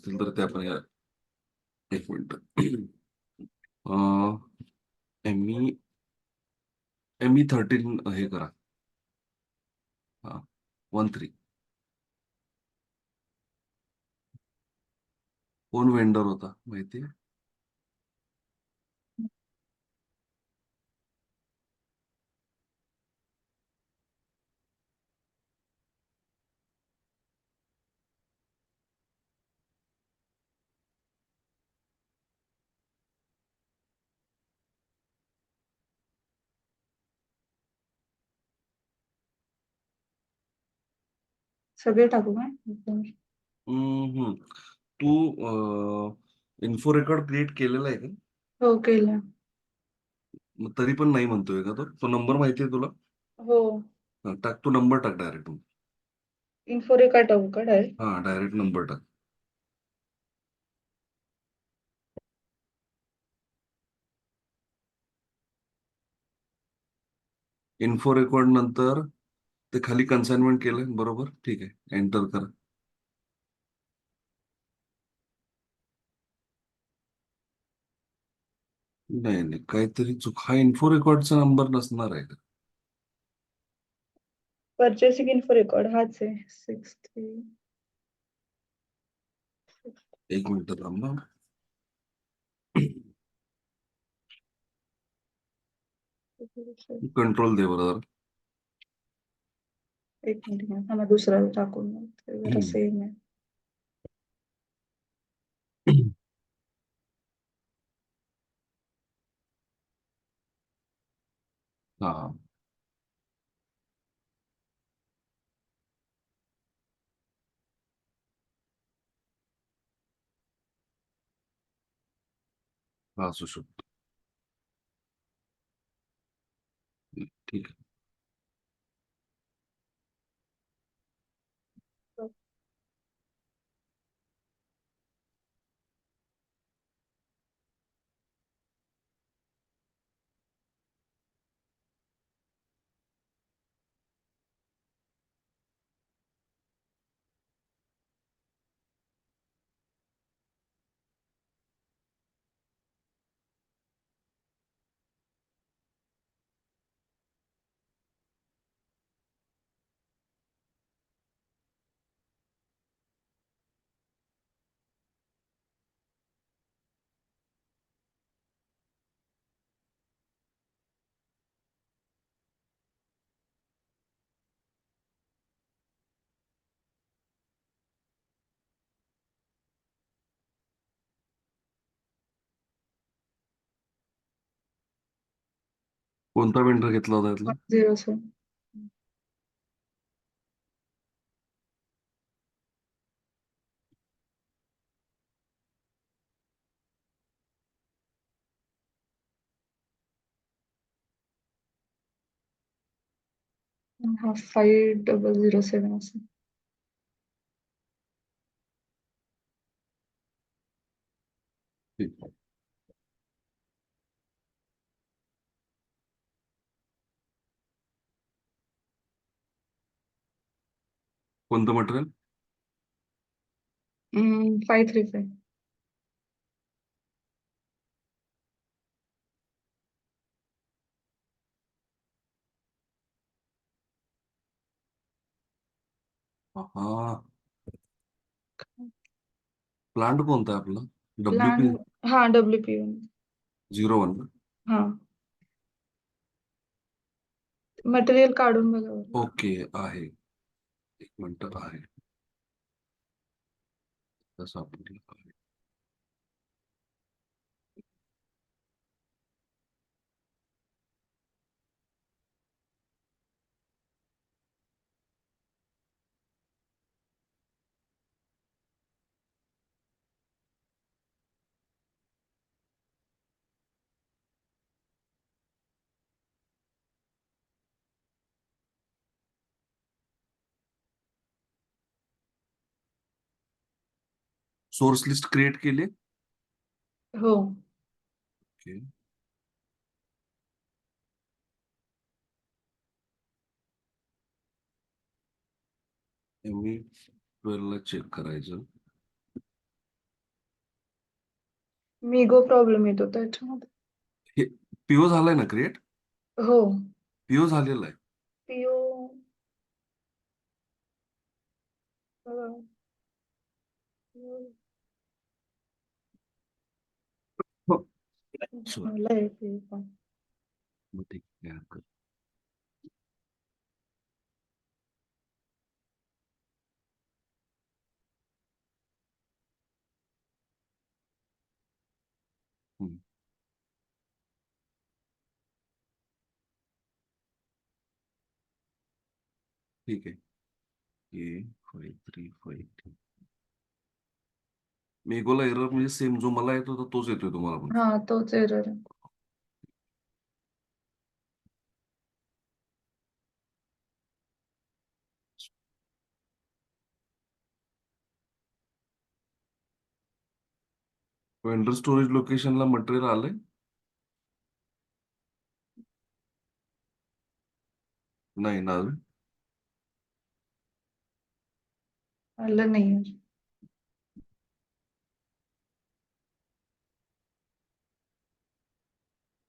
असतील तर ते आपण एक मिनिट. एमई ME13 हे करा. हा 13. कोण वेंडर होता माहिती? सगळे टाकू काय? तू इन्फो रेकॉर्ड क्रिएट केलेला आहे का? हो केलं. मग तरी पण नाही म्हणतोय का तो नंबर माहिती आहे तुला? हो. टाक, तू नंबर टाक डायरेक्ट. इन्फो रेकॉर्ड टाकू का डायरेक्ट? हा डायरेक्ट नंबर टाक. इन्फो रेकॉर्ड नंतर ते खाली कन्साइनमेंट केलंय बरोबर, ठीक आहे, एंटर करा. नाही नाही, काहीतरी चूक. हा इन्फो रेकॉर्डचा नंबर नसणार आहे का? परचेसिंग इन्फो रेकॉर्ड हाच आहे 63. एक मिनिट थांबा. कंट्रोल दे बरोबर. एक मिनिट मला दुसरा टाकून ते जरा सेम आहे. हा हा असू शकतो. ठीक आहे. कोणता वेंडर घेतला होता यातला? 107. हा 5007 असं. ठीक आहे. कोणतं मटेरियल? 535. हा प्लांट कोणता आहे आपला? प्लान WP हा WP. 01. हा मटेरियल काढून बघा बरं. ओके आहे, एक मिनिट आहे. तसं आपण सोर्स लिस्ट क्रिएट केली. हो. ओके. मी 12 ला चेक करायचं. मिगो प्रॉब्लेम येतो त्याच्यामध्ये. हे पीओ झालाय ना क्रिएट? हो. पीओ झालेला आहे. पीओ हो. सॉरी. झालंय ते पण. मग ठीक आहे, काही हरकत नाही. ठीक आहे. ए 535. मेगोला एरर म्हणजे सेम जो मला येतो तोच येतोय तुम्हाला पण. हा, तोच एरर आहे. वेंडर स्टोरेज लोकेशनला मटेरियल आलंय? नाही ना अजून. आलं नाही.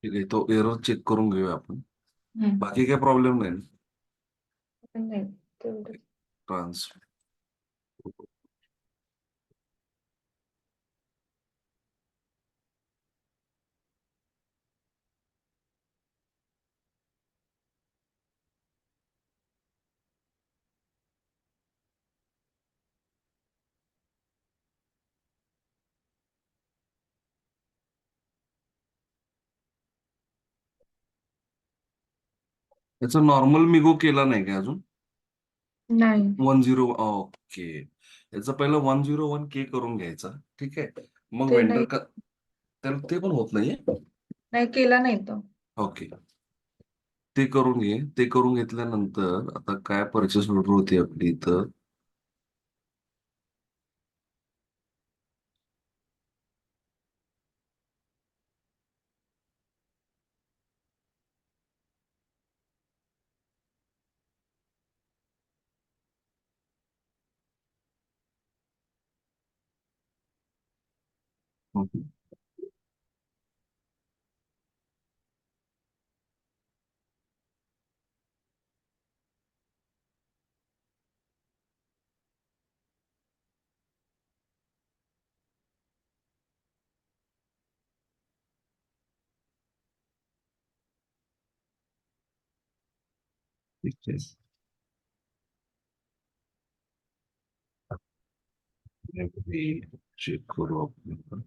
ठीक आहे, तो एरर चेक करून घेऊया आपण. हम्म. बाकी काय प्रॉब्लेम नाही. नाही तेवढं. ट्रान्स याचा नॉर्मल मिगो केला नाही का अजून? नाही 10 ओके. याचा पहिला 101K करून घ्यायचा. ठीक आहे. मग ते वेंडर नाही. का त्याला ते पण होत नाहीये. नाही केला नाही तो. ओके. ते करून घे. ते करून घेतल्यानंतर आता काय परचेस ऑर्डर होती आपली इथं. ठीक आहे. चेक करू आपण.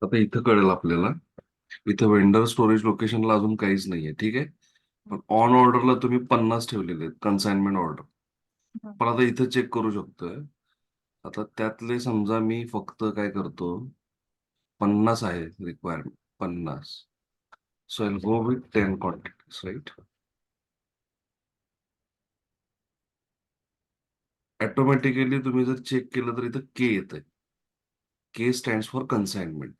आता इथं कळेल आपल्याला. इथं वेंडर स्टोरेज लोकेशनला अजून काहीच नाहीये. ठीक आहे. पण ऑन ऑर्डरला तुम्ही 50 ठेवलेले आहेत कन्साइनमेंट ऑर्डर. हा. पण आता इथं चेक करू शकतोय. आता त्यातले समजा मी फक्त काय करतो, 50 आहे requirement. 50. So I go with 10 quantities right. Automatically तुम्ही जर चेक केलं तर इथं के येत आहे. K stands for consignment.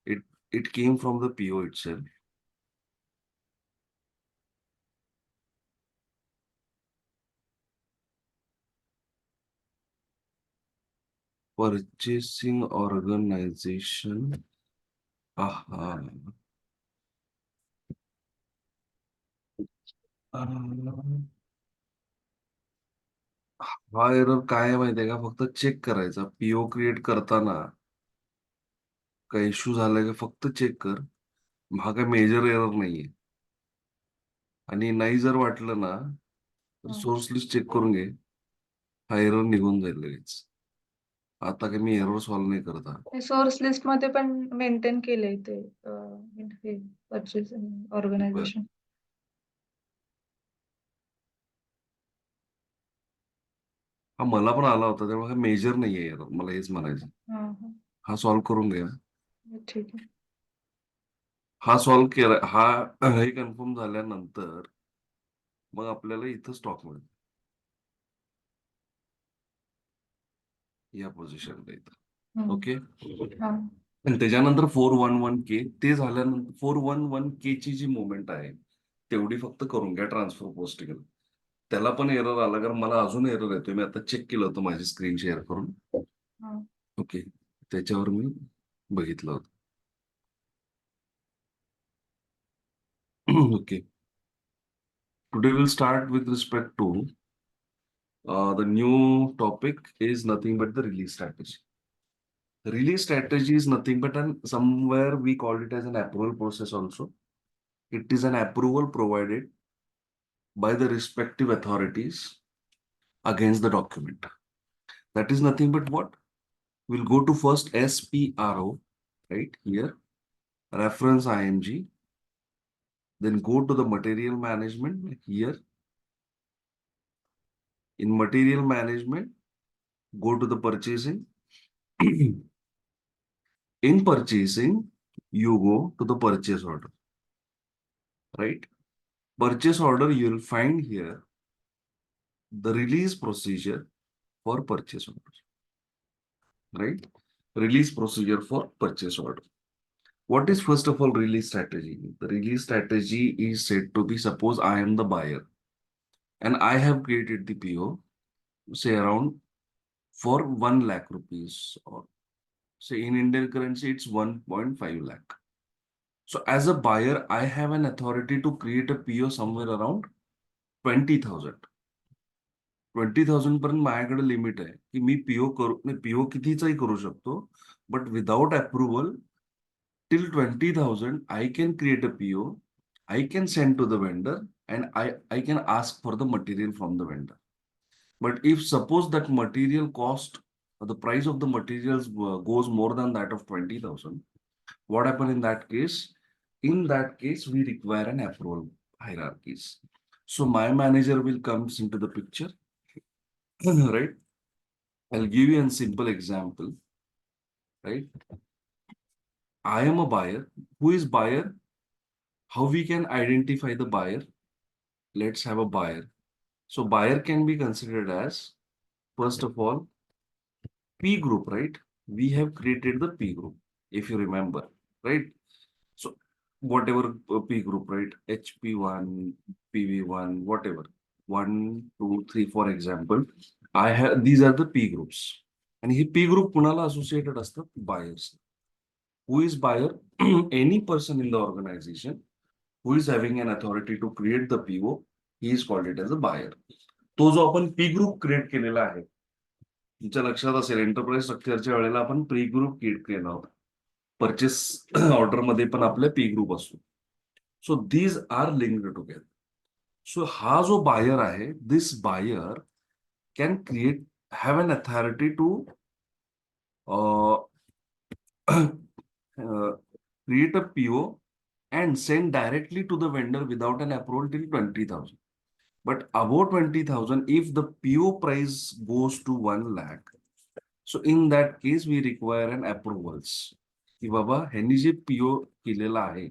It it came from the PO itself. Purchasing organisation. हा हा एरर काय आहे माहितीये का? फक्त चेक करायचा पीओ क्रिएट करताना काय इश्यू झालाय का फक्त चेक कर. हा काय मेजर एरर नाहीये. आणि नाही जर वाटलं ना तर सोर्स लिस्ट चेक करून घे. हा एरर निघून जाईल लगेच. आता काय मी एरर सॉल्व्ह नाही करत आहे. सोर्स लिस्ट मध्ये पण मेंटेन केलंय ते हे परचेसिंग बरं. ऑर्गनायझेशन. हा मला पण आला होता तेव्हा हा मेजर नाहीये एरर. मला हेच म्हणायचं. हा हा. हा सॉल्व्ह करून घ्या. ठीक आहे. हा सॉल्व्ह केला. हा हे कन्फर्म झाल्यानंतर मग आपल्याला इथं स्टॉक मिळेल या पोझिशनला इथं. हम्म. ओके. हा. आणि त्याच्यानंतर 411K ते झाल्यानंतर 411K ची जी मुवमेंट आहे तेवढी फक्त करून घ्या ट्रान्सफर पोस्टिंग. त्याला पण एरर आला कारण मला अजून एरर येतोय. मी आता चेक केलं होतं माझी स्क्रीन शेअर करून. ओके, त्याच्यावर मी बघितलं होतं. Okay, today we'll start with respect to the new topic is nothing but the release strategy. Release strategy is nothing but somewhere we call it as an approval process also. It is an approval provided by the respective authorities against the document. That is nothing but what? We'll go to first SPRO, right here, reference IMG, then go to the material management here. In material management, go to the purchasing. In purchasing, you go to the purchase order, right? Purchase order, you'll find here the release procedure for purchase order, right? Release procedure for purchase order. What is first of all release strategy? The release strategy is said to be, suppose I am the buyer and I have created the PO, say around for 1 lakh rupees, or say in Indian currency, it's 1.5 lakh. So as a buyer, I have an authority to create a PO somewhere around 20,000. 20,000 पर्यंत माझ्याकडे limit आहे की मी PO कितीचाही करू शकतो, but without approval till 20,000 I can create a PO, I can send to the vendor, and I can ask for the material from the vendor. But if suppose that material cost, the price of the materials goes more than that of 20,000, what happen in that case? In that case, we require an approval hierarchies. So my manager will comes into the picture, right? I'll give you a simple example, right? I am a buyer. Who is buyer? How we can identify the buyer? Let's have a buyer. So buyer can be considered as, first of all, P group, right? We have created the P group, if you remember, right? So whatever P group, right? HP1, PV1, whatever. 1, 2, 3, for example. I have these are the P groups. And he P group kunala associated as the buyers. Who is buyer? Any person in the organization who is having an authority to create the PO, he is called it as a buyer. तो जो आपण P group create केलेला आहे, तुमच्या लक्षात असेल enterprise स्ट्रक्चरच्या वेळेला आपण पी ग्रुप क्रिएट केला होता. परचेस ऑर्डर मध्ये पण आपले पी ग्रुप असतो. So these are linked together. So हा जो बायर आहे, this buyer can create, have an authority to create a PO and send directly to the vendor without an approval till 20,000. But above 20,000, if the PO price goes to 1 lakh, so in that case, we require an approvals. की बाबा ह्यांनी जे PO केलेला आहे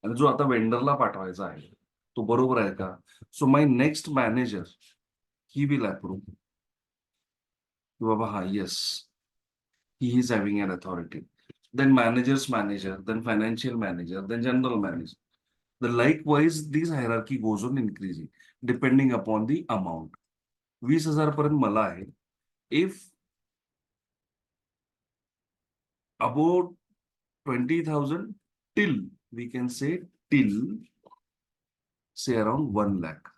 आणि जो आता वेंडरला पाठवायचा आहे, तो बरोबर आहे का? So my next manager, he will approve की बाबा हा yes, he is having an authority. Then manager's manager, then financial manager, then general manager. The likewise, this hierarchy goes on increasing depending upon the amount. 20,000 पर्यंत मला आहे. If about 20,000 till, we can say till, say around 1 lakh.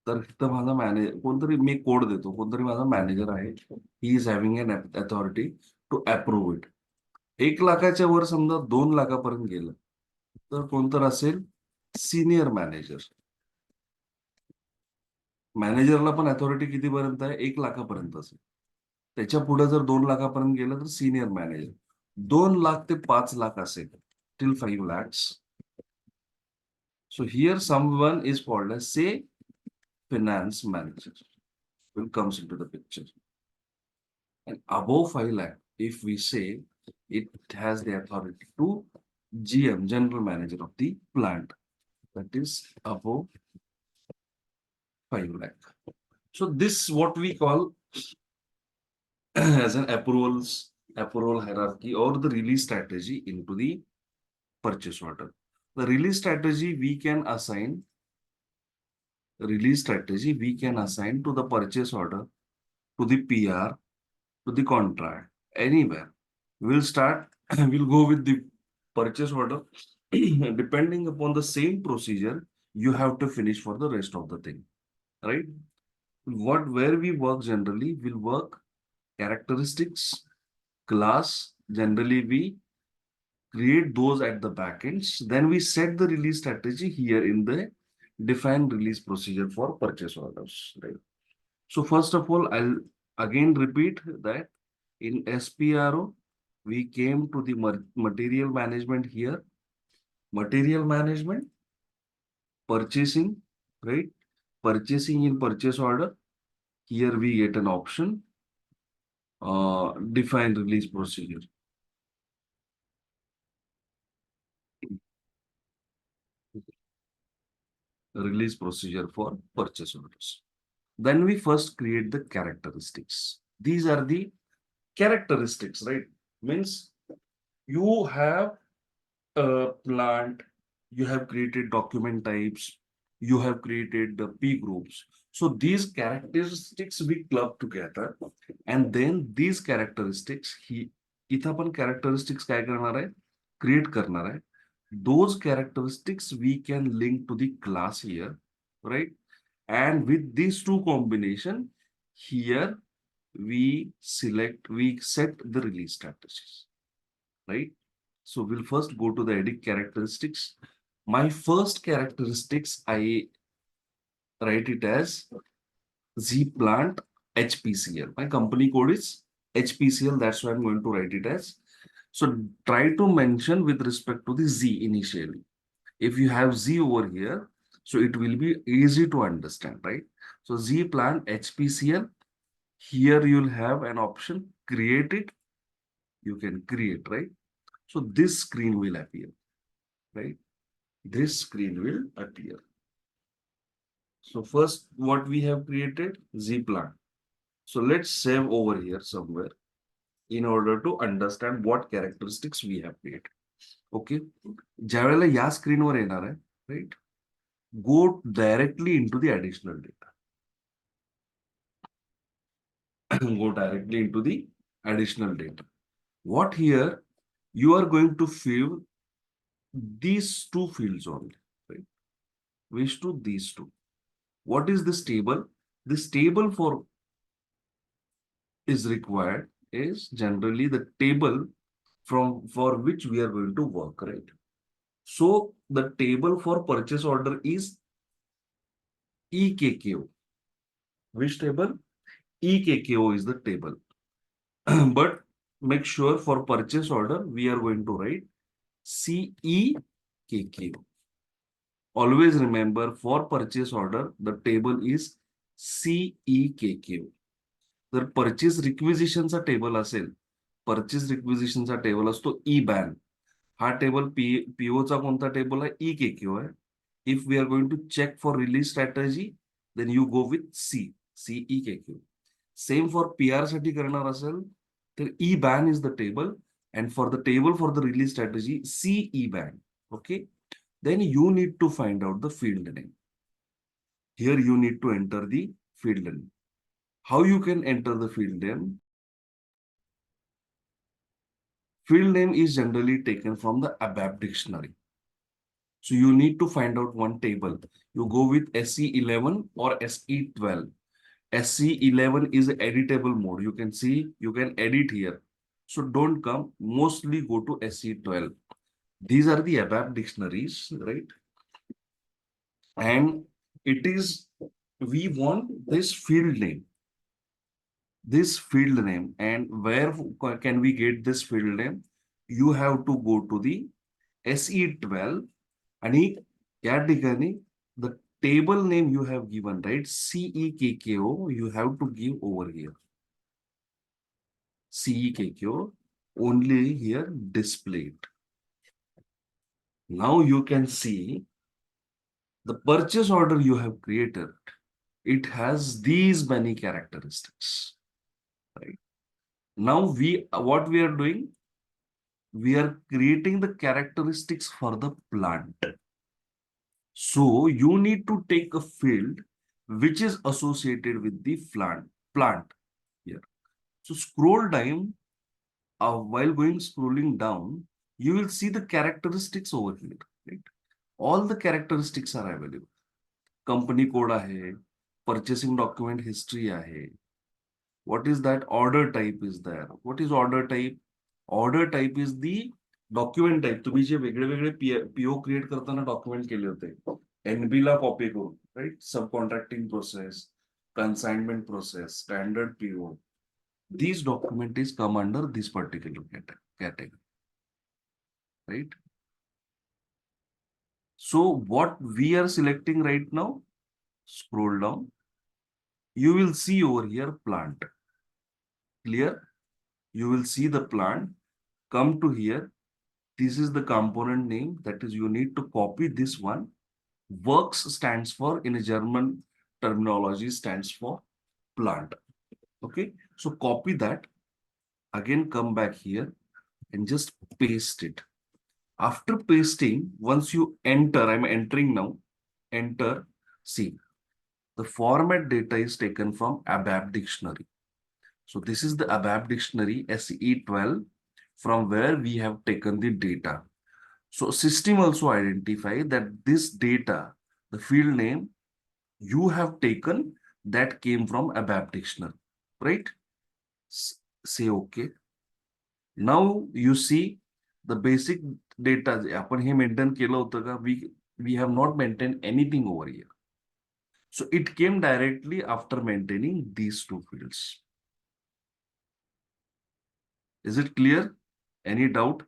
तर इथं माझा manager कोणतरी, मी code देतो, कोणतरी माझा मॅनेजर आहे, he is having an authority to approve it. 1 लाखाच्या वर समजा 2 लाखापर्यंत गेलं तर कोणतर असेल सिनियर मॅनेजर. मॅनेजरला पण अथॉरिटी कितीपर्यंत आहे? 1 लाखापर्यंत असेल. त्याच्या पुढे जर 2 लाखापर्यंत गेलं तर सिनियर मॅनेजर. 2 लाख ते 5 लाख असेल, till 5 lakhs. So here someone is called as, say, finance manager will comes into the picture. And above 5 lakh, if we say, it has the authority to GM, general manager of the plant, that is above 5 lakh. So this what we call as an approval hierarchy or the release strategy into the purchase order. The release strategy we can assign to the purchase order, to the PR, to the contract, anywhere. We'll start, we'll go with the purchase order. Depending upon the same procedure, you have to finish for the rest of the thing, right? Where we work generally, we'll work characteristics, class. Generally, we create those at the backends. Then we set the release strategy here in the define release procedure for purchase orders, right? So first of all, I'll again repeat that in SPRO, we came to the material management here. Material management, purchasing, right? Purchasing in purchase order. Here we get an option, define release procedure. Release procedure for purchase orders. Then we first create the characteristics. These are the characteristics, right? Means you have a plant, you have created document types, you have created the P groups. So these characteristics we club together, and then these characteristics he इथं आपण characteristics काय करणार आहे? Create करणार आहे. Those characteristics we can link to the class here, right? And with these two combination, here we set the release strategies, right? So we'll first go to the edit characteristics. My first characteristics, I write it as Z plant HPCL. My company code is HPCL. That's why I'm going to write it as. So try to mention with respect to the Z initially. If you have Z over here, so it will be easy to understand, right? So Z plant HPCL. Here you'll have an option, create it. You can create, right? So this screen will appear, right? This screen will appear. So first, what we have created, Z plant. So let's save over here somewhere in order to understand what characteristics we have created. Okay. ज्यावेळेला या स्क्रीनवर येणार आहे, right? Go directly into the additional data. Go directly into the additional data. What here you are going to fill these two fields only, right? Which to these two. What is this table? This table for is required is generally the table from for which we are going to work, right? So the table for purchase order is EKKO. Which table? EKKO is the table. But make sure for purchase order, we are going to write CEKKO. Always remember for purchase order, the table is CEKKO. जर purchase रिक्विजिशनचा table असेल, purchase रिक्विजिशनचा table असतो ई ban. हा table पीओचा कोणता table आहे? ई K Q आहे. If we are going to check for release strategy, then you go with CE K Q. Same for P R साठी करणार असेल तर EBAN is the table, and for the table for the release strategy CEBAN. Okay, then you need to find out the field name. Here you need to enter the field name. How you can enter the field name? Field name is generally taken from the ABAP dictionary. So you need to find out one table. You go with SE11 or SE12. SE11 is editable mode. You can see, you can edit here. So don't come, mostly go to SE12. These are the ABAP dictionaries, right? And it is, we want this field name. This field name, and where can we get this field name? You have to go to the SE12 आणि या ठिकाणी the table name you have given, right? CEKKO, you have to give over here. CEKKO, only here displayed. Now you can see the purchase order you have created. It has these many characteristics, right? Now what we are doing? We are creating the characteristics for the plant. So you need to take a field which is associated with the plant here. So scroll down, while scrolling down, you will see the characteristics over here, right? All the characteristics are available. Company code आहे, purchasing document history आहे. What is that? Order type is there. What is order type? Order type is the document type. तुम्ही जे वेगळे वेगळे PO create करताना document केले होते, NB ला copy करून, right? सब contracting process, consignment process, standard PO. These document is come under this particular category, right? So what we are selecting right now, scroll down, you will see over here plant. Clear? You will see the plant. Come to here. This is the component name. That is, you need to copy this one. Works stands for, in a German terminology, stands for plant. Okay. So copy that. Again, come back here and just paste it. After pasting, once you enter, I'm entering now, enter, see, the format data is taken from ABAP dictionary. So this is the ABAP dictionary SE12 from where we have taken the data. So system also identify that this data, the field name you have taken, that came from ABAP dictionary, right? Say okay. Now you see the basic data आपण हे maintain केलं होतं का? We have not maintained anything over here. So it came directly after maintaining these two fields. Is it clear? Any doubt?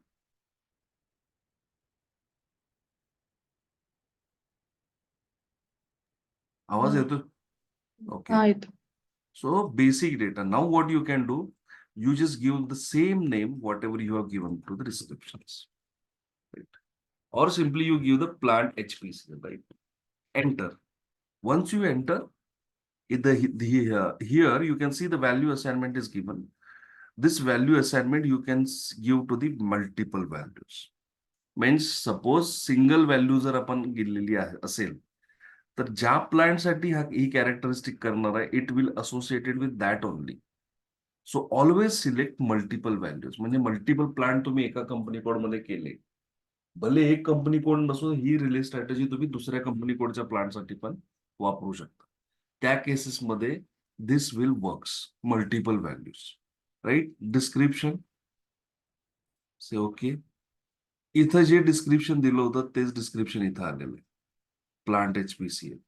आवाज नाही. येतो? Okay. हा येतो. So basic data. Now what you can do, you just give the same name, whatever you have given to the descriptions. Right? Or simply you give the plant HPC, right? Enter. Once you enter, here you can see the value assignment is given. This value assignment you can give to the multiple values. Means suppose single value जर आपण दिलेली असेल, तर ज्या plant साठी ही characteristic करणार आहे, it will associated with that only. So always select multiple values. म्हणजे मल्टिपल प्लांट तुम्ही एका कंपनी कोड मध्ये केले, भले एक कंपनी कोड नसून ही रिलीज स्ट्रॅटेजी तुम्ही दुसऱ्या कंपनी कोडच्या प्लांटसाठी पण वापरू शकता. त्या केसेसमध्ये this will works multiple values, right? Description से ओके. इथं जे डिस्क्रिप्शन दिलं होतं तेच डिस्क्रिप्शन इथं आलेलं आहे. Plant HPCL.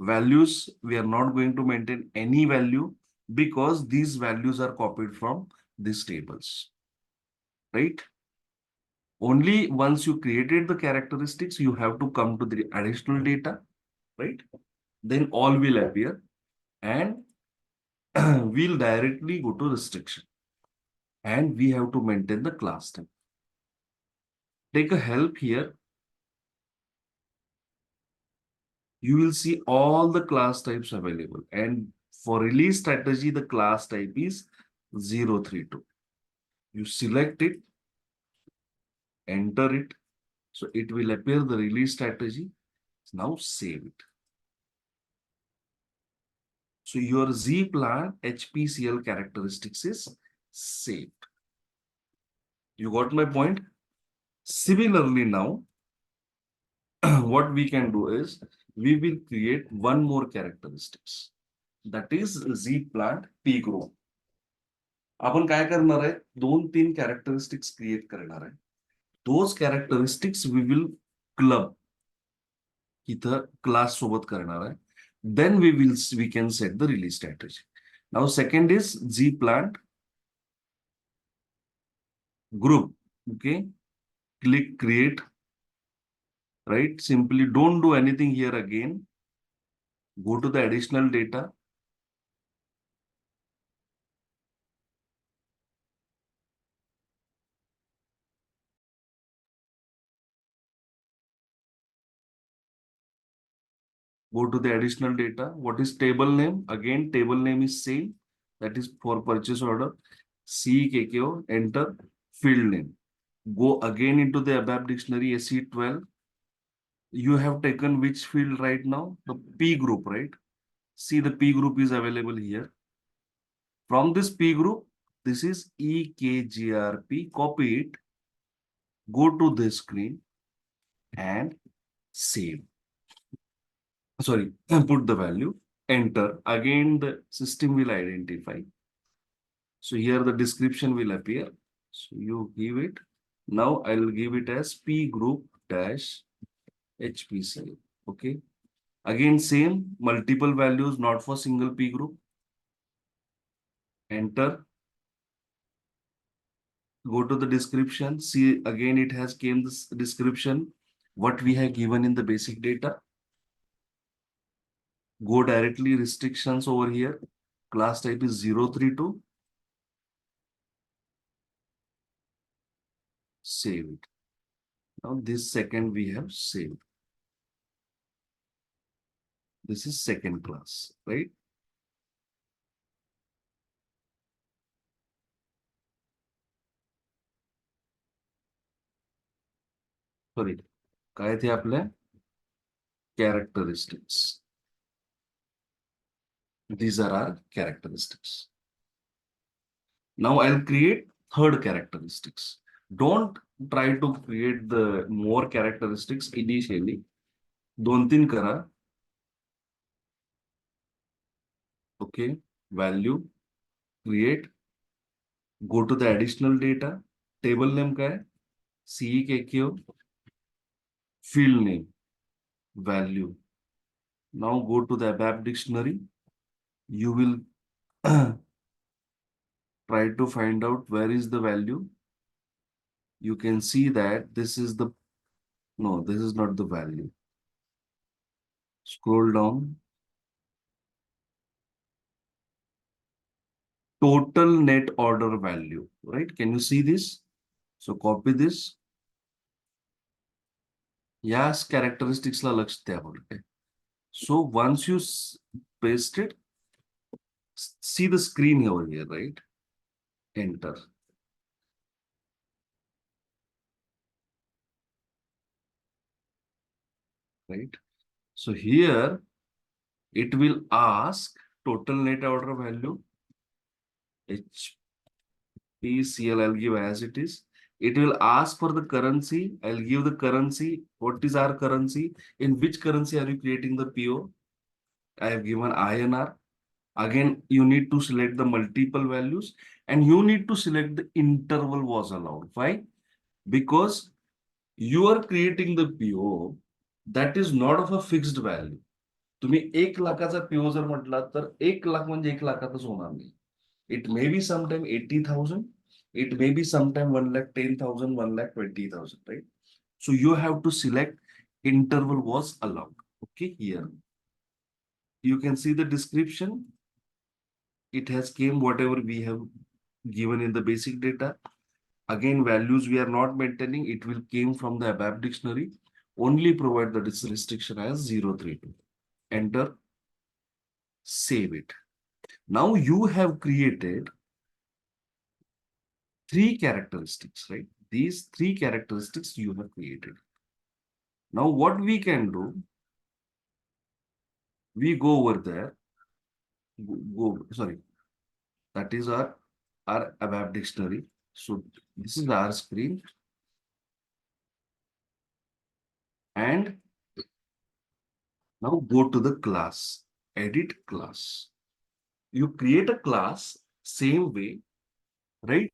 Values, we are not going to maintain any value because these values are copied from these tables, right? Only once you created the characteristics, you have to come to the additional data, right? Then all will appear and we'll directly go to restriction and we have to maintain the class type. Take a help here. You will see all the class types available, and for release strategy, the class type is 032. You select it, enter it, so it will appear the release strategy. Now save it. So your Z plan HPCL characteristics is saved. You got my point? Similarly, now what we can do is we will create one more characteristics, that is Z plant P group. आपण काय करणार आहे, 2-3 characteristics create करणार आहे. Those characteristics we will club इथं class सोबत करणार आहे. Then we can set the release strategy. Now second is G plant group. Okay, click create, right? Simply don't do anything here again. Go to the additional data. Go to the additional data. What is table name? Again, table name is same. That is for purchase order. CKKO, enter field name. Go again into the ABAP dictionary SE12. You have taken which field right now? The P group, right? See, the P group is available here. From this P group, This is EKGRP. Copy it, go to this screen and save. Sorry, put the value, enter. Again, the system will identify. So here the description will appear. So you give it. Now I will give it as P group dash HPCL. Okay. Again, same multiple values, not for single P group. Enter. Go to the description. See again, it has came this description what we have given in the basic data. Go directly restrictions over here. Class type is 032. Save it. Now this second we have saved. This is second class, right? Sorry. काय थे आपल्या characteristics. These are our characteristics. Now I'll create third characteristics. Don't try to create the more characteristics initially. दोन तीन करा. Okay. Value. Create. Go to the additional data. Table name काय? CEKQ. Field name. Value. Now go to the ABAP dictionary. You will try to find out where is the value. You can see that this is the, no, this is not the value. Scroll down. Total net order value, right? Can you see this? So copy this. Yes, characteristics la लक्ष द्या बोलते. So once you paste it, see the screen over here, right? Enter. Right? So here it will ask total net order value, HPCL, I'll give as it is. It will ask for the currency. I'll give the currency. What is our currency? In which currency are you creating the PO? I have given INR. Again, you need to select the multiple values and you need to select the interval was allowed. Why? Because you are creating the PO that is not of a fixed value. तुम्ही 1 लाखाचा PO जर म्हटला तर 1 लाख म्हणजे 1 लाखातच होणार नाही. It may be sometime 80,000. It may be sometime 1,10,000, 1,20,000, right? So you have to select interval was allowed. Okay, here. You can see the description. It has came whatever we have given in the basic data. Again, values we are not maintaining. It will came from the ABAP dictionary. Only provide the restriction as 032. Enter. Save it. Now you have created three characteristics, right? These three characteristics you have created. Now what we can do, we go over there, sorry, that is our ABAP dictionary. So this is our screen. And now go to the class, edit class. You create a class same way, right?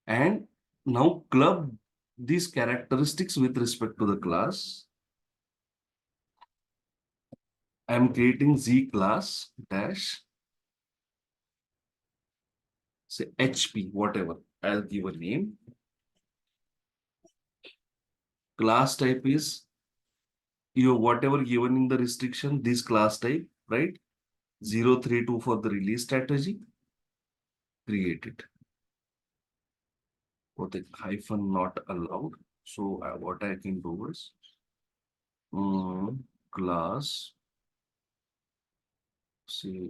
And now club these characteristics with respect to the class. I am creating Z class dash, say HP, whatever. I'll give a name. Class type is your whatever given in the restriction, this class type, right? 032 for the release strategy. Create it. For the hyphen not allowed. So what I can do is class, say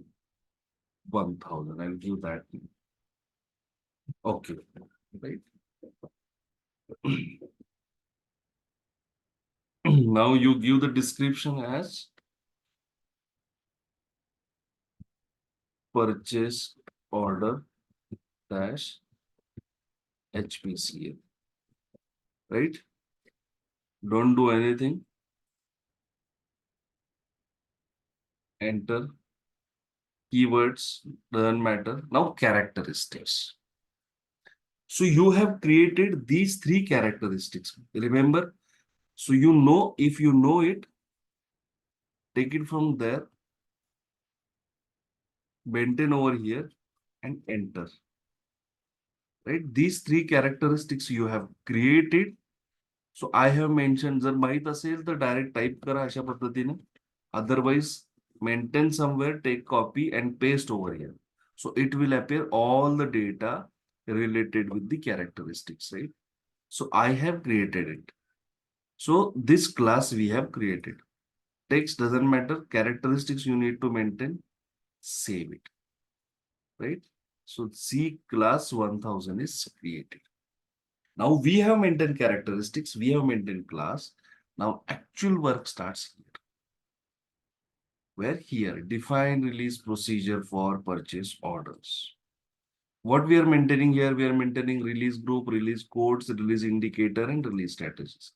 1000. I'll give that. Okay, right. Now you give the description as purchase order dash HPCL, right? Don't do anything. Enter. Keywords doesn't matter. Now characteristics. So you have created these three characteristics. Remember? So you know, if you know it, take it from there, maintain over here, and enter. Right? These three characteristics you have created. So I have mentioned, जर माहित असेल तर direct type करा अशा पद्धतीने. Otherwise, maintain somewhere, take copy and paste over here. So it will appear all the data related with the characteristics, right? So I have created it. So this class we have created. Text doesn't matter. Characteristics you need to maintain. Save it, right? So C class 1000 is created. Now we have maintained characteristics. We have maintained class. Now actual work starts here. Where here define release procedure for purchase orders. What we are maintaining here, we are maintaining release group, release codes, release indicator, and release strategies.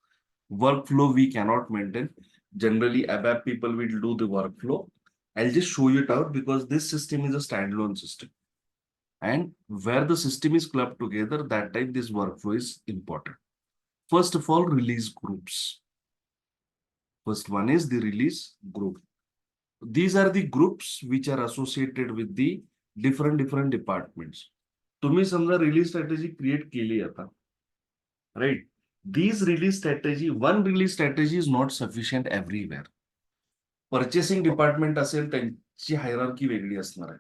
Workflow we cannot maintain. Generally, ABAP people will do the workflow. I'll just show it out because this system is a standalone system. And where the system is clubbed together, that time this workflow is important. First of all, release groups. First one is the release group. These are the groups which are associated with the different departments. तुम्ही समजा release strategy create केली आता, right. These release strategy, one release strategy is not sufficient everywhere. Purchasing department असेल त्यांची hierarchy वेगळी असणार आहे.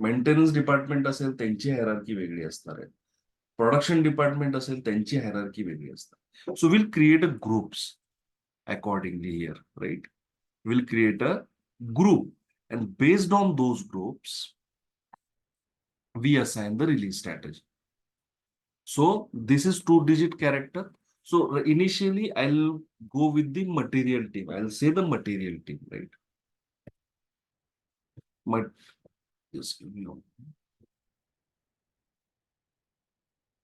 Maintenance department असेल त्यांची हायरार्की वेगळी असणार आहे. प्रोडक्शन डिपार्टमेंट असेल त्यांची हायरार्की वेगळी असणार. So will create a groups accordingly here, right? We'll create a group, and based on those groups, we assign the release strategy. So this is 2-digit character. So initially I'll go with the material team. I'll say the material team, right? But just give me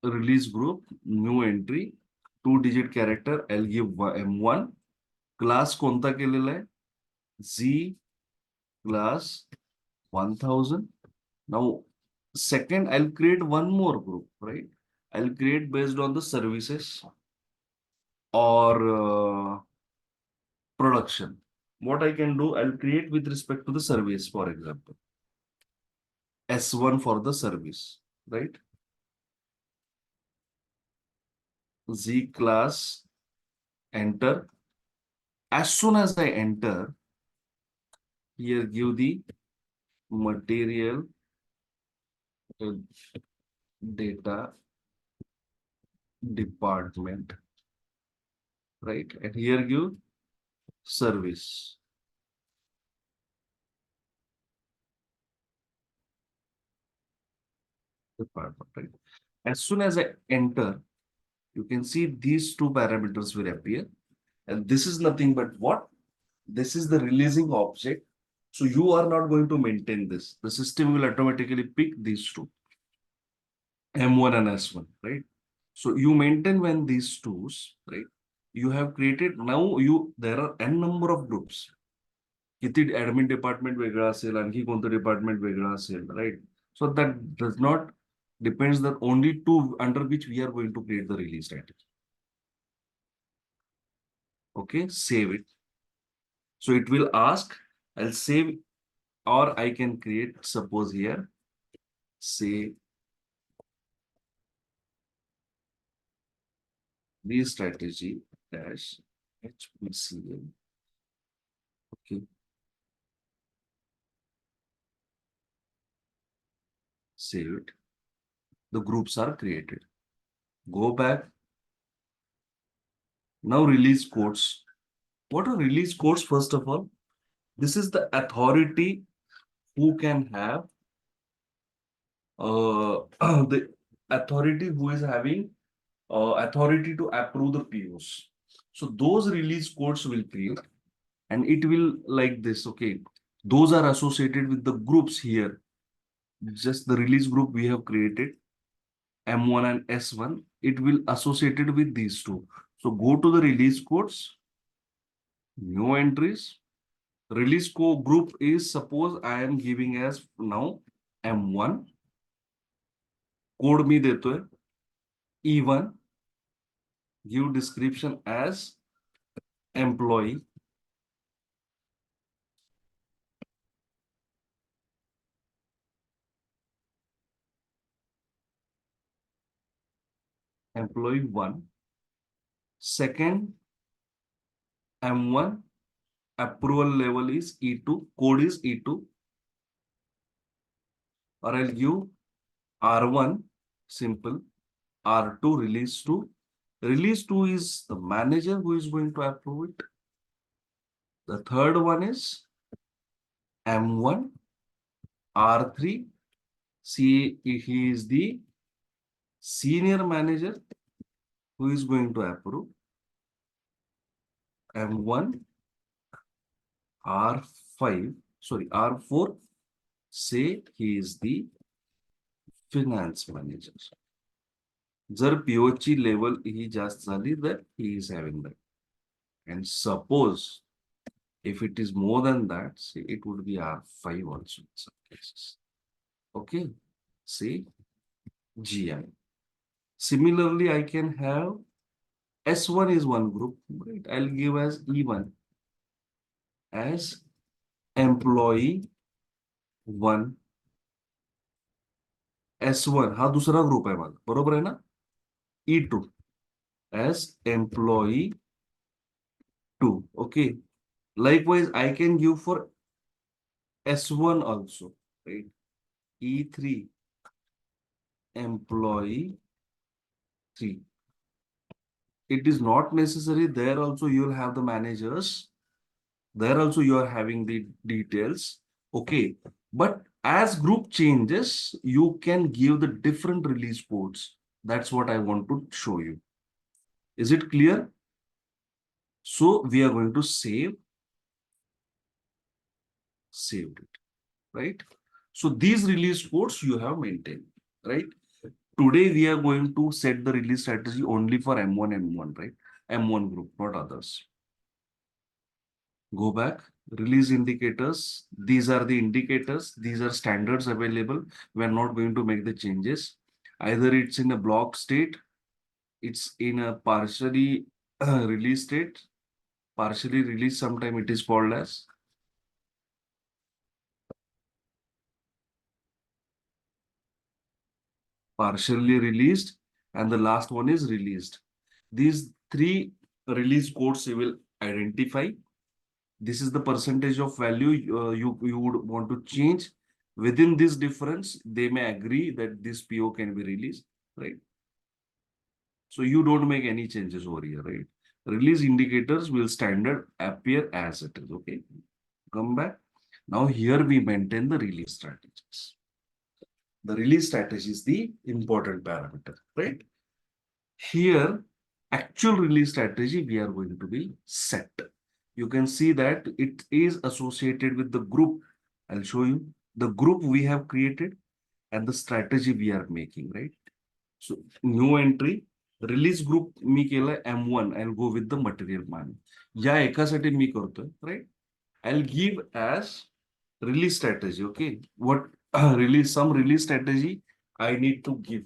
a release group, new entry, 2-digit character. I'll give M1. Class कोणता केलेला आहे? Z class 1000. Now, second, I'll create one more group, right? I'll create based on the services or production. What I can do, I'll create with respect to the service, for example. S1 for the service, right? Z class, enter. As soon as I enter, here give the material data department, right? And here give service. Department, right? As soon as I enter, you can see these two parameters will appear. And this is nothing but what? This is the releasing object. So you are not going to maintain this. The system will automatically pick these two, M1 and S1, right? So you maintain when these twos, right? You have created, now there are n number of groups. किती admin department वेगळा असेल, आणखी कोणतं department वेगळा असेल, right? So that does not depends that only two under which we are going to create the release strategy. Okay, save it. So it will ask, I'll save, or I can create, suppose here, say the strategy dash HPCL. Okay. Save it. The groups are created. Go back. Now release codes. What are release codes? First of all, this is the authority who can have the authority who is having authority to approve the POs. So those release codes will create, and it will like this. Okay, those are associated with the groups here. just the release group we have created, M1 and S1, it will associated with these two. So go to the release codes, new entries. Release group is, suppose I am giving as now M1, code मी देतोय E1, give description as employee, employee 1. Second, M1, approval level is E2, code is E2, or I'll give R1, simple, R2, release 2. Release 2 is the manager who is going to approve it. The third one is M1, R3, see he is the senior manager who is going to approve. M1, R5, sorry, R4, say he is the finance manager. जर PO ची level ही जास्त झाली, that he is having that. And suppose if it is more than that, say it would be R5 also in some cases. Okay, say GI. Similarly, I can have S1 is one group, right? I'll give as E1 as employee 1. S1 हा दूसरा group आहे माझा, बरोबर आहे ना? E2 as employee 2. Okay. Likewise, I can give for S1 also, right? E3 employee 3. It is not necessary. There also you will have the managers. There also you are having the details. Okay. But as group changes, you can give the different release codes. That's what I want to show you. Is it clear? So we are going to saved it, right? So these release codes you have maintained, right? Today we are going to set the release strategy only for M1, M1, right? M1 group, not others. Go back, release indicators. These are the indicators. These are standards available. We are not going to make the changes. Either it's in a block state, it's in a partially release state, partially released, sometime it is called as partially released, and the last one is released. These three release codes you will identify. This is the percentage of value you would want to change. Within this difference, they may agree that this PO can be released, right? So you don't make any changes over here, right? Release indicators will standard appear as it is, okay? Come back. Now here we maintain the release strategies. The release strategy is the important parameter, right? Here, actual release strategy we are going to be set. You can see that it is associated with the group. I'll show you the group we have created and the strategy we are making, right? So new entry, release group मी केला M1. I'll go with the material man. या एकासाठी मी करतोय, right? I'll give as release strategy. Okay, what some release strategy I need to give.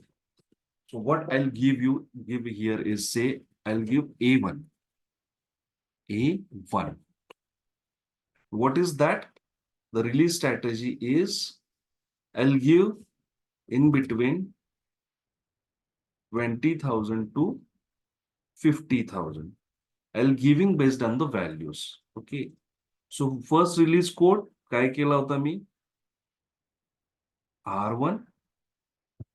So what I'll give here is, say I'll give A1. A1. What is that? The release strategy is I'll give in between 20,000 to 50,000. I'll giving based on the values. Okay. So first release code काय केला होता मी? R1.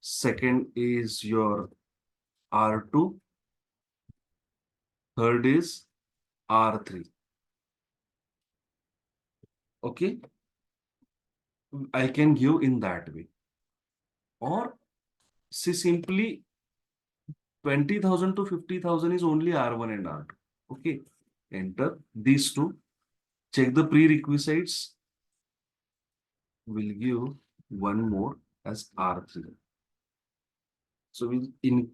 Second is your R2. Third is R3. Okay. I can give in that way. Or see simply 20,000 to 50,000 is only R1 and R2. Okay. Enter these two. Check the prerequisites. We'll give one more. as R3. So we in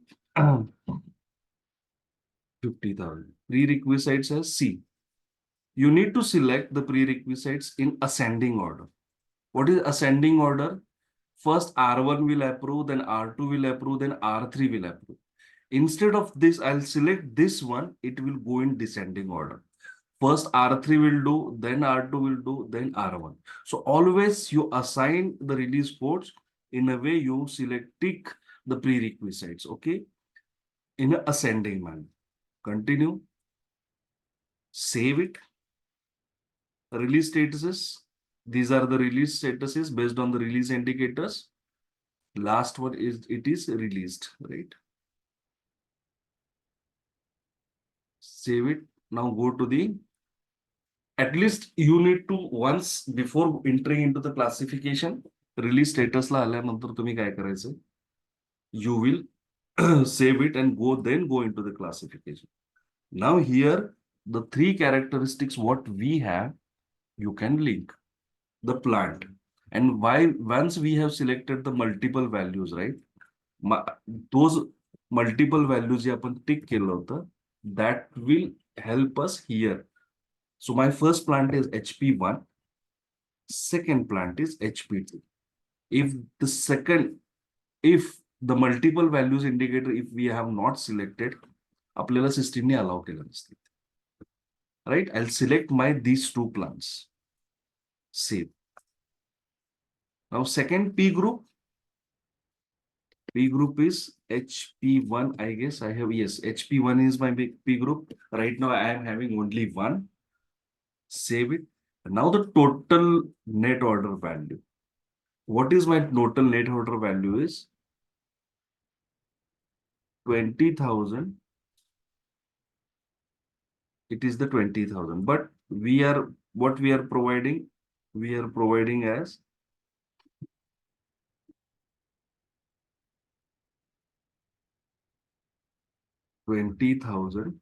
50,000. Prerequisites as C. You need to select the prerequisites in ascending order. What is ascending order? First R1 will approve, then R2 will approve, then R3 will approve. Instead of this, I'll select this one, it will go in descending order. First R3 will do, then R2 will do, then R1. So always you assign the release codes in a way you select tick the prerequisites, okay? In a ascending manner. Continue, save it. Release statuses. These are the release statuses based on the release indicators. Last one is it is released, right? Save it. Now go to the, at least you need to once before entering into the classification, release status ला आल्यानंतर तुम्ही काय करायचं? You will save it and go into the classification. Now here the three characteristics what we have, you can link the plant. And why once we have selected the multiple values, right? Those multiple values जे आपण टिक केलं होतं, that will help us here. So my first plant is HP1, second plant is HP2. If the second, if the multiple values indicator, if we have not selected, आपल्याला सिस्टीमने allow केलं नसते. Right? I'll select my these two plants. Save. Now second P group. P group is HP1. I guess I have, yes, HP1 is my big P group. Right now I am having only one. Save it. Now the total net order value. What is my total net order value is 20,000. It is the 20,000. But we are, what we are providing? We are providing as 20,000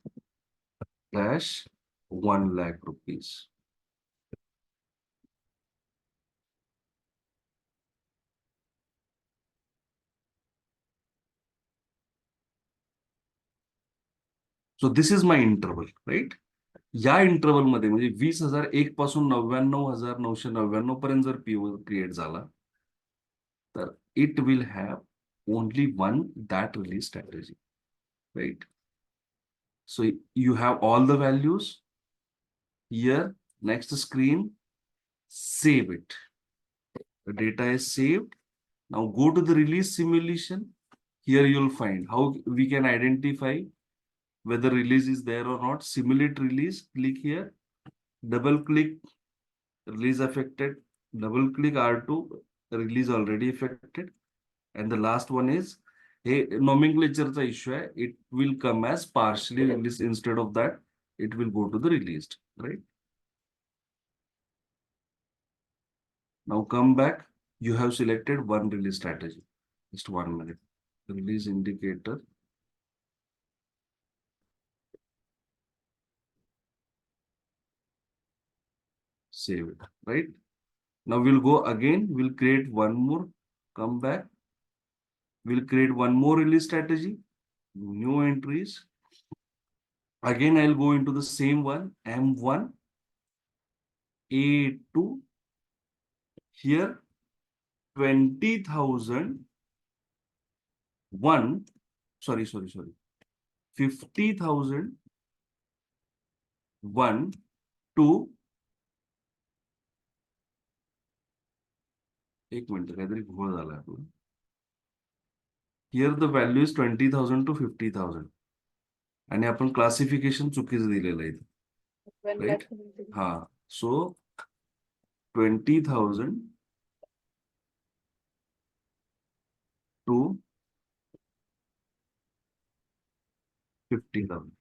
dash 1 lakh rupees. So this is my interval, right? या interval मध्ये म्हणजे 20,001 पासून 99,999 पर्यंत जर PO create झाला तर it will have only one that release strategy, right? So you have all the values here. Next screen, save it. The data is saved. Now go to the release simulation. Here you'll find how we can identify whether release is there or not. Simulate release. Click here. Double click. Release affected. Double click R2. Release already affected. And the last one is a nomenclature issue. It will come as partially released. Instead of that, it will go to the released, right? Now come back. You have selected one release strategy. Just 1 minute. Release indicator. Save it, right? Now we'll go again. We'll create one more. Come back. We'll create one more release strategy. New entries. Again, I'll go into the same one. M1, A2. Here, 20,000. One, sorry. 50,000. One, two. एक minute काहीतरी घोळ झाला आपला. Here the value is 20,000 to 50,000. आणि आपण classification चुकीचं दिलेलं आहे, 1 राईट? lakh something. हा, सो 20,000 to 50,000.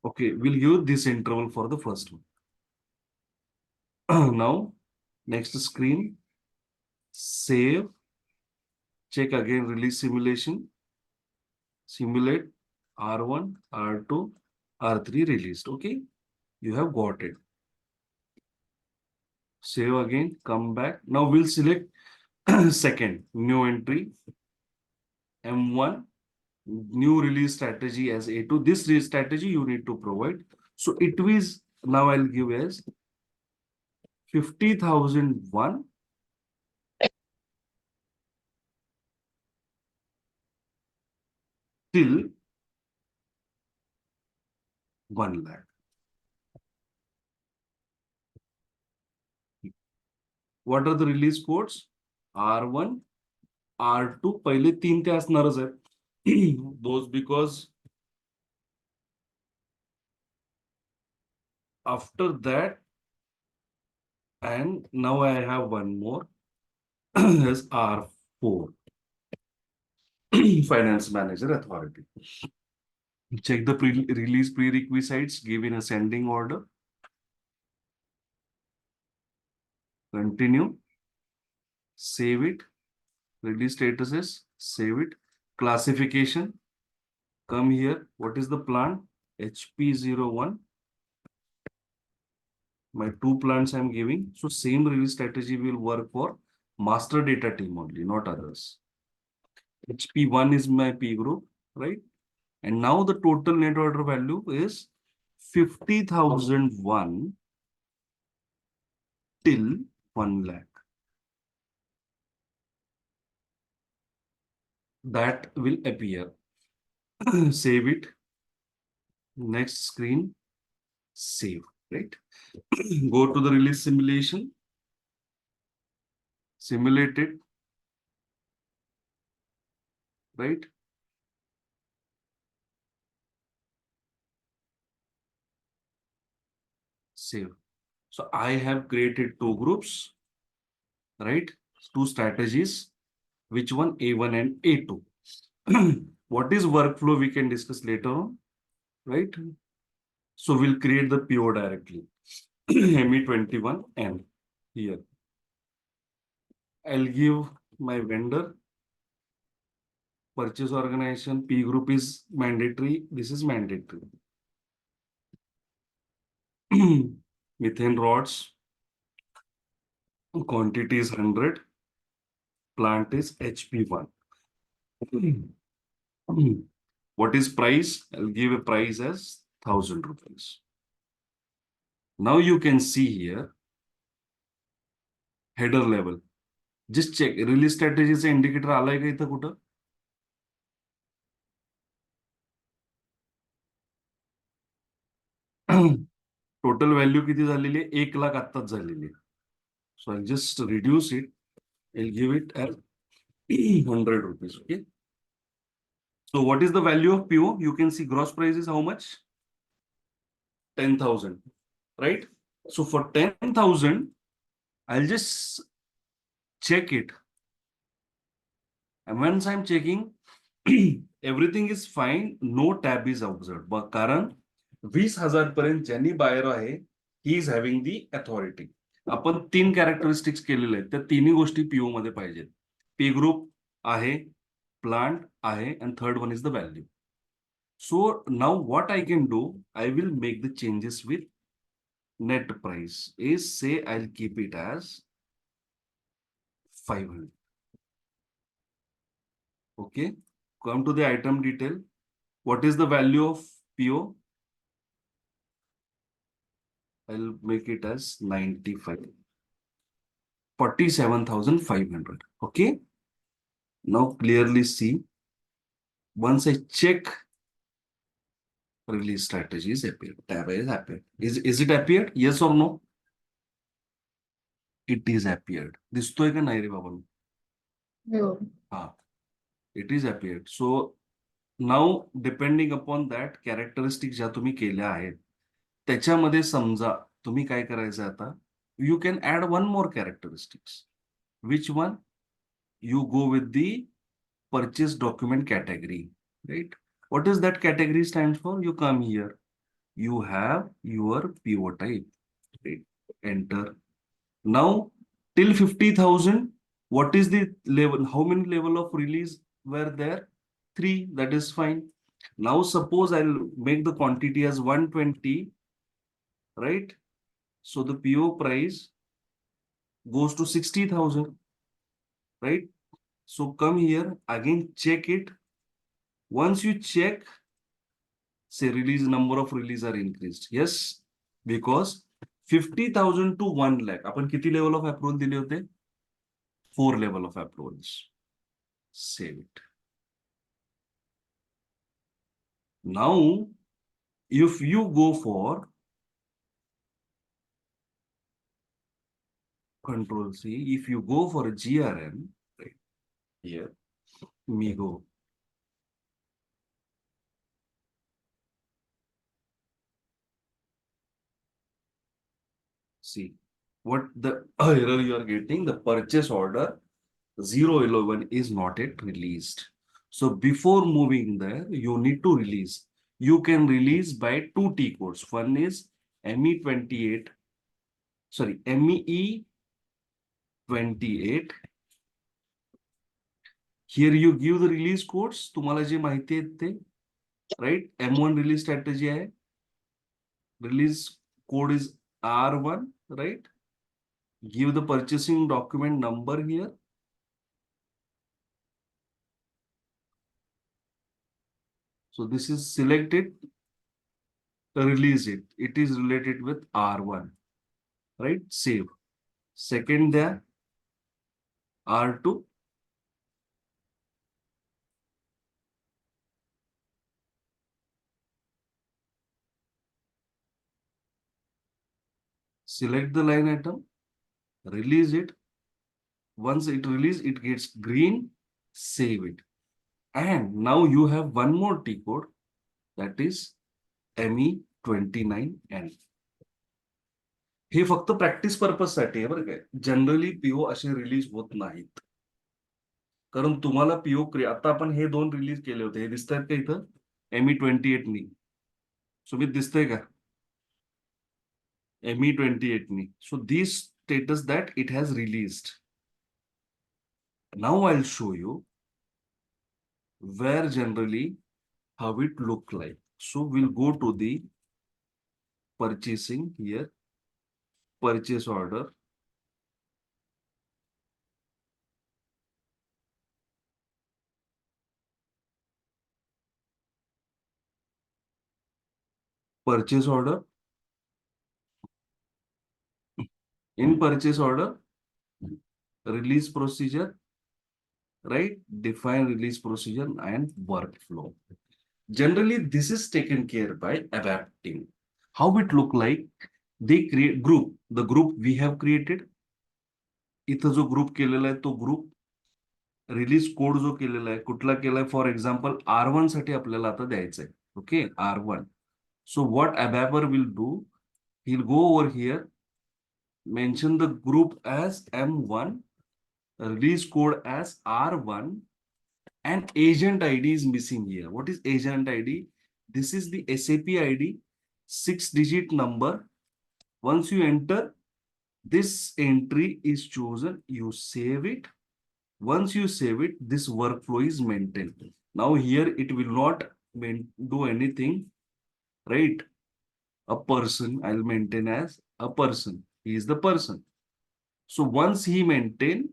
Okay, we'll give this interval for the first one. Now, next screen, save, check again, release simulation, simulate R1, R2, R3 released. Okay, you have got it. Save again, come back. Now we'll select second, new entry, M1, new release strategy as A2. This strategy you need to provide. So it is, now I'll give as 50,001 till 1 lakh. What are the release codes? R1, R2, पहिले 3 ते असणारच आहेत. Those because after that, and now I have one more as R4, Finance Manager Authority. Check the release prerequisites, give in ascending order. Continue. Save it. Release statuses. Save it. Classification. Come here. What is the plant? HP01. My 2 plants I'm giving. So same release strategy will work for master data team only, not others. HP1 is my P group, right? And now the total net order value is 50,001 till 1 lakh. That will appear. Save it. Next screen, save, right? Go to the release simulation. Simulate it, right? Save. So I have created 2 groups, right? 2 strategies. Which one? A1 and A2. What is workflow? We can discuss later on, right? So we'll create the PO directly. ME21N here. I'll give my vendor purchase organization. P group is mandatory. This is mandatory. Methane rods. Quantity is 100. Plant is HP1. What is price? I'll give a price as 1,000 rupees. Now you can see here header level. Just check release strategy indicator आलाय का इथं कुठं? Total value किती झालेली आहे? 1 लाख आत्ताच झालेली आहे. So I'll just reduce it. I'll give it as 100 rupees. Okay. So what is the value of PO? You can see gross price is how much? 10,000, right? So for 10,000, I'll just check it. And once I'm checking, everything is fine. No tab is observed. But कारण 20,000 पर्यंत ज्यांनी buyer आहे, he is having the authority. आपण 3 characteristics केलेले आहेत. त्या तिन्ही गोष्टी पीओ मध्ये पाहिजेत. पी ग्रुप आहे, प्लांट आहे, and third one is the value. So now what I can do, I will make the changes with net price. Is say I'll keep it as 500. Okay. Come to the item detail. What is the value of PO? I'll make it as 95. 47,500. Okay. Now clearly see. Once I check release strategies appear. Tab is appeared. Is it appeared? Yes or no? It is appeared. दिसतोय का नाही रे बाबा? हो. हाँ. It is appeared. So now depending upon that characteristic ज्या तुम्ही केल्या आहेत, त्याच्यामध्ये समजा तुम्ही काय करायचं आता, you can add one more characteristics. Which one? You go with the purchase document category, right? What is that category stands for? You come here. you have your PO type. Right? Enter. Now, till 50,000, what is the level? How many level of release were there? 3, that is fine. Now, suppose I'll make the quantity as 120, right? So the PO price goes to 60,000, right? So come here, again check it. Once you check, say release number of release are increased. Yes, because 50,000 to 1 lakh. आपण किती level of approval दिले होते? 4 level of approvals. Save it. Now, if you go for Control C, if you go for a GRN, right here, me go. See what the error you are getting. The purchase order 011 is not yet released. So before moving there, you need to release. You can release by 2 T codes. One is ME28, sorry, MEE28. Here you give the release codes. तुम्हाला जे माहिती आहेत ते, right? M1 release strategy आहे. Release code is R1, right? Give the purchasing document number here. So this is selected, release it. It is related with R1, right? Save. Second there, R2. Select the line item, release it. Once it release, it gets green, save it. And now you have one more T code, that is ME29N. हे फक्त practice purpose साठी आहे बरं काय. Generally PO असे release होत नाहीत. कारण तुम्हाला पीओ आता आपण हे 2 रिलीज केले होते. हे दिसत आहेत का इथं? ME28 नी. सुमित दिसतंय का? ME28 knee. So this status that it has released. Now I'll show you where generally how it look like. So we'll go to the purchasing here, purchase order. Purchase order. In purchase order, release procedure, right? Define release procedure and workflow. Generally, this is taken care by ABAP team. How it look like? They create group. The group we have created. इथं जो group केलेला आहे तो group release code जो केलेला आहे कुठला केलाय फॉर एक्झाम्पल R1 साठी आपल्याला आता द्यायचं आहे. Okay, R1. So what ABAPer will do, he'll go over here, mention the group as M1, release code as R1, and agent ID is missing here. What is agent ID? This is the SAP ID, 6-digit number. Once you enter, this entry is chosen, you save it. Once you save it, this workflow is maintained. Now here it will not do anything, right? A person, I'll maintain as a person. He is the person. So once he maintain,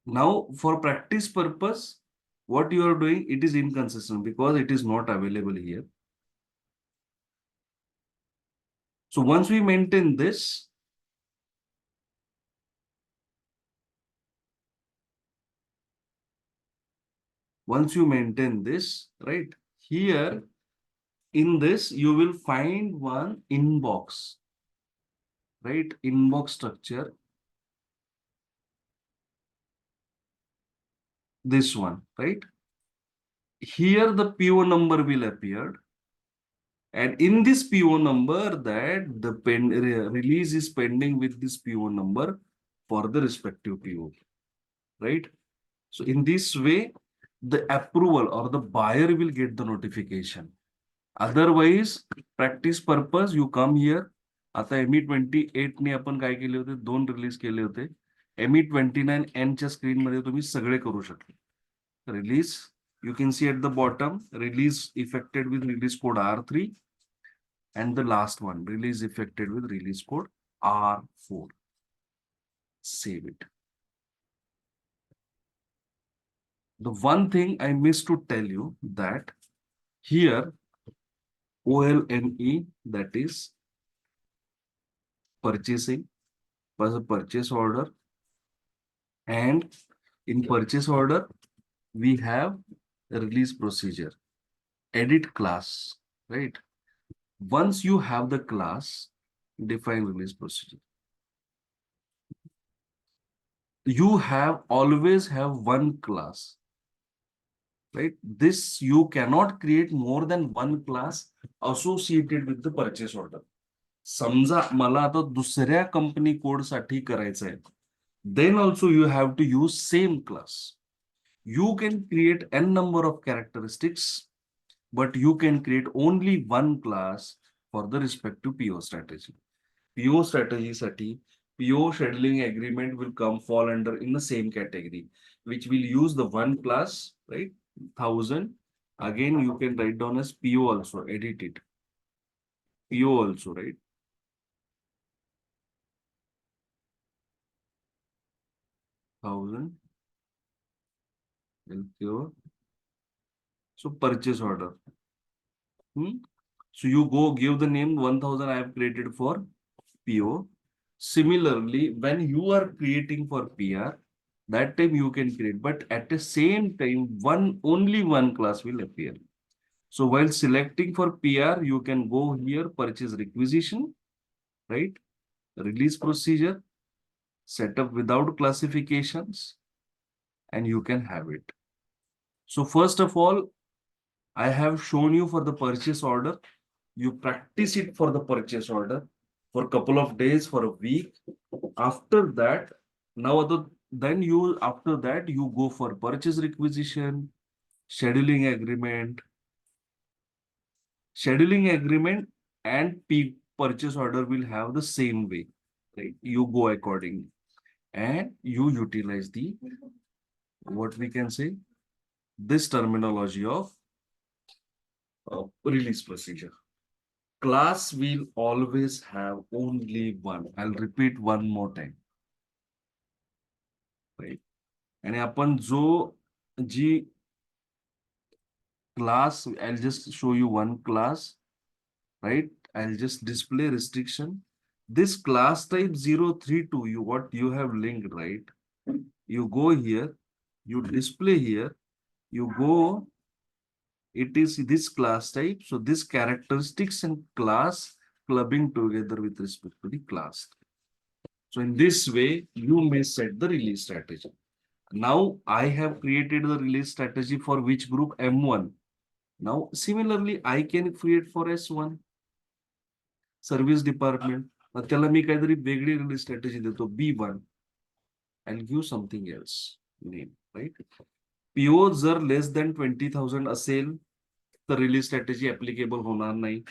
now for practice purpose, what you are doing, it is inconsistent because it is not available here. So once we maintain this, right, here in this, you will find one inbox, right? Inbox structure. This one, right? Here the PO number will appear. And in this PO number, that the release is pending with this PO number for the respective PO, right? So in this way, the approval or the buyer will get the notification. Otherwise practice purpose you come here. आता ME28 ने आपण काय केले होते, 2 release केले होते. ME29N च्या screen मध्ये तुम्ही सगळे करू शकता. Release you can see at the bottom, release effected with release code R3, and the last one, release effected with release code R4. Save it. The one thing I missed to tell you that here OLME, that is purchasing, was a purchase order, and in purchase order we have a release procedure, edit class, right? Once you have the class, define release procedure. You have always have one class, right? This you cannot create more than one class associated with the purchase order. समजा मला आता दुसऱ्या company code साठी करायचं आहे, then also you have to use same class. You can create n number of characteristics, but you can create only one class for the respective PO strategy. PO strategy साठी PO scheduling agreement will fall under in the same category, which will use the one class, right? 1000. Again, you can write down as PO also, edit it. PO also, right? 1000 LPO. So purchase order. So you go give the name 1000 I have created for PO. Similarly, when you are creating for PR, that time you can create, but at the same time, only one class will appear. So while selecting for PR, you can go here, purchase requisition, right? Release procedure, setup without classifications, and you can have it. So first of all, I have shown you for the purchase order. You practice it for the purchase order for a couple of days, for a week. After that, after that you go for purchase requisition, scheduling agreement, and purchase order will have the same way. Right? You go accordingly, and you utilize the what we can say this terminology of release procedure. Class will always have only one. I'll repeat one more time. Right? आणि आपण जी class, I'll just show you one class, right? I'll just display restriction. This class type 032, what you have linked, right? You go here, you display here, you go, it is this class type. So this characteristics and class clubbing together with respect to the class. So in this way, you may set the release strategy. Now I have created the release strategy for which group? M1. Now similarly, I can create for S1, service department. त्याला मी काहीतरी वेगळी release strategy देतो, B1, and give something else name, right? PO जर less than 20,000 असेल तर release strategy applicable होणार नाही.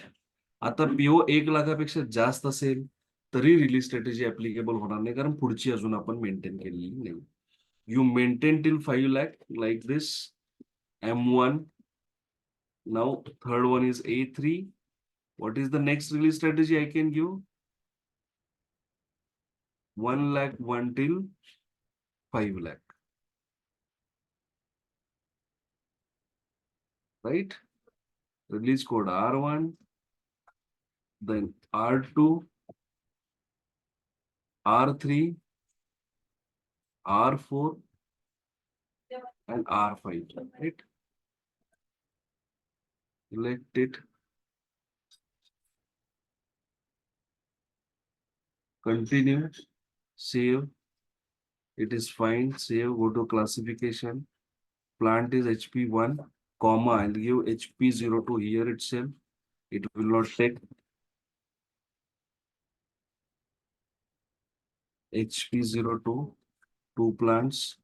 आता PO 1,00,000पेक्षा जास्त असेल तरी रिलीज स्ट्रॅटेजी ऍप्लिकेबल होणार नाही, कारण पुढची अजून आपण मेंटेन केलेली नाही. You maintain till 5 lakh like this. M1. Now third one is A3. What is the next release strategy I can give? 1 lakh, 1 till 5 lakh. Right? Release code R1, then R2, R3, R4, and R5. Right? Select it. Continue. Save. It is fine. Save. Go to classification. Plant is HP1, comma, I'll give HP02 here itself. It will not take. HP02, 2 plants.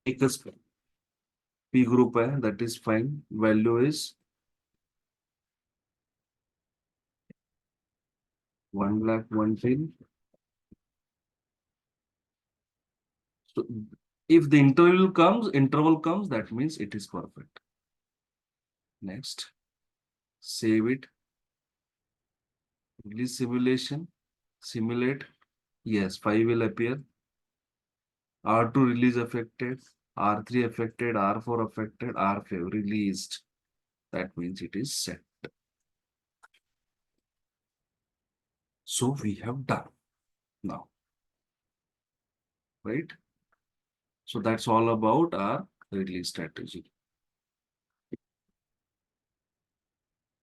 एक P group है, that is fine. Value is 1 lakh, 1 pin. So if the interval comes, that means it is perfect. Next, save it. Release simulation. Simulate. Yes, 5 will appear. R2 release affected. R3 affected. R4 affected. R5 released. That means it is set. So we have done now, right? So that's all about our release strategy.